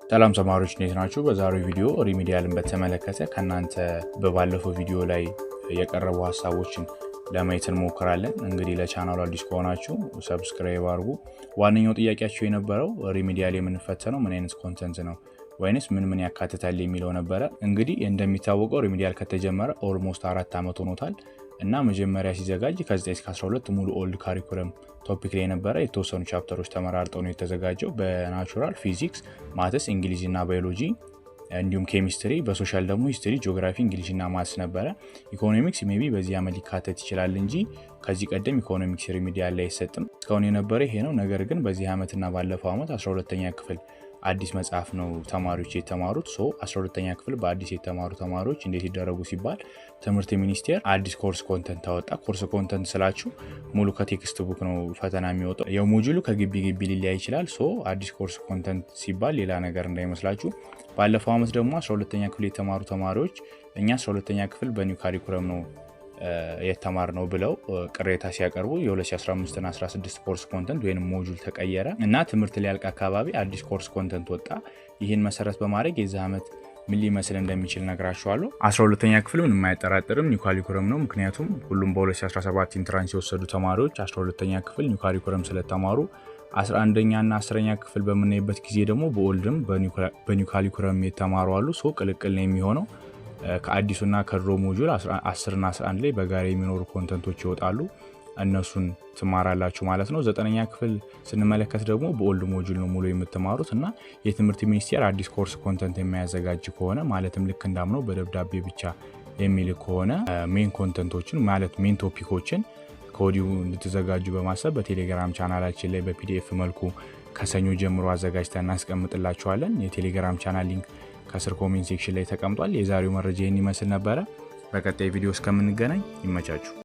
ሰላም ተማሪዎች እንዴት ናችሁ? በዛሬው ቪዲዮ ሪሚዲያልን በተመለከተ ከናንተ በባለፈው ቪዲዮ ላይ የቀረቡ ሐሳቦችን ለማየት እንሞክራለን። እንግዲህ ለቻናሉ አዲስ ከሆናችሁ ሰብስክራይብ አድርጉ። ዋነኛው ጥያቄያችሁ የነበረው ሪሚዲያል የምንፈተነው ምን አይነት ኮንተንት ነው ወይንስ ምን ያካትታል የሚለው ነበረ። እንግዲህ እንደሚታወቀው ሪሚዲያል ከተጀመረ ኦልሞስት 4 ዓመት ሆኖታል እና መጀመሪያ ሲዘጋጅ ከ9 እስከ 12 ሙሉ ኦልድ ካሪኩለም ቶፒክ ላይ ነበረ። የተወሰኑ ቻፕተሮች ተመራርጠው ነው የተዘጋጀው። በናቹራል፣ ፊዚክስ፣ ማትስ፣ እንግሊዝና ባዮሎጂ እንዲሁም ኬሚስትሪ፣ በሶሻል ደግሞ ሂስትሪ፣ ጂኦግራፊ፣ እንግሊዝና ማትስ ነበረ። ኢኮኖሚክስ ሜቢ በዚህ ዓመት ሊካተት ይችላል እንጂ ከዚህ ቀደም ኢኮኖሚክስ ሪሚዲያል ላይ አይሰጥም። እስካሁን የነበረ ይሄ ነው። ነገር ግን በዚህ ዓመትና ባለፈው ዓመት 12ኛ ክፍል አዲስ መጽሐፍ ነው ተማሪዎች የተማሩት። 12ኛ ክፍል በአዲስ የተማሩ ተማሪዎች እንዴት ይደረጉ ሲባል ትምህርት ሚኒስቴር አዲስ ኮርስ ኮንተንት አወጣ። ኮርስ ኮንተንት ስላችሁ ሙሉ ከቴክስት ቡክ ነው ፈተና የሚወጣው። የሞጁሉ ከግቢ ሊለያይ ይችላል። አዲስ ኮርስ ኮንተንት ሲባል ሌላ ነገር እንዳይመስላችሁ። ባለፈው ዓመት ደግሞ 12ኛ ክፍል የተማሩ ተማሪዎች እኛ 12ኛ ክፍል በኒው ካሪኩለም ነው የተማር ነው ብለው ቅሬታ ሲያቀርቡ የ2015 እና 16 ኮርስ ኮንተንት ወይም ሞጁል ተቀየረ እና ትምህርት ሊያልቅ አካባቢ አዲስ ኮርስ ኮንተንት ወጣ። ይህን መሰረት በማድረግ የዚህ ዓመት ምን ሊመስል እንደሚችል ነግራችኋለሁ። 12ኛ ክፍል ምንም የማያጠራጥርም ኒው ካሪኩለም ነው። ምክንያቱም ሁሉም በ2017 ኢንትራንስ የወሰዱ ተማሪዎች 12ኛ ክፍል ኒው ካሪኩለም ስለተማሩ 11ኛ እና 10ኛ ክፍል በምናይበት ጊዜ ደግሞ በኦልድም በኒው ካሪኩለም የተማሩ አሉ። ቅልቅል ነው የሚሆነው። ከአዲሱና ከድሮ ሞጁል 10 እና 11 ላይ በጋራ የሚኖሩ ኮንተንቶች ይወጣሉ። እነሱን ትማራላችሁ ማለት ነው። 9ኛ ክፍል ስንመለከት ደግሞ በኦልድ ሞጁል ነው ሙሉ የምትማሩት እና የትምህርት ሚኒስቴር አዲስ ኮርስ ኮንተንት የሚያዘጋጅ ከሆነ ማለትም ልክ እንዳምነው በደብዳቤ ብቻ የሚልክ ከሆነ ሜን ኮንተንቶችን ማለት ሜን ቶፒኮችን ከወዲሁ እንድትዘጋጁ በማሰብ በቴሌግራም ቻናላችን ላይ በፒዲኤፍ መልኩ ከሰኞ ጀምሮ አዘጋጅተን እናስቀምጥላችኋለን። የቴሌግራም ቻናል ሊንክ ከስር ኮሜንት ሴክሽን ላይ ተቀምጧል። የዛሬው መረጃ ይህን ይመስል ነበረ። በቀጣይ ቪዲዮ እስከምንገናኝ ይመቻችሁ።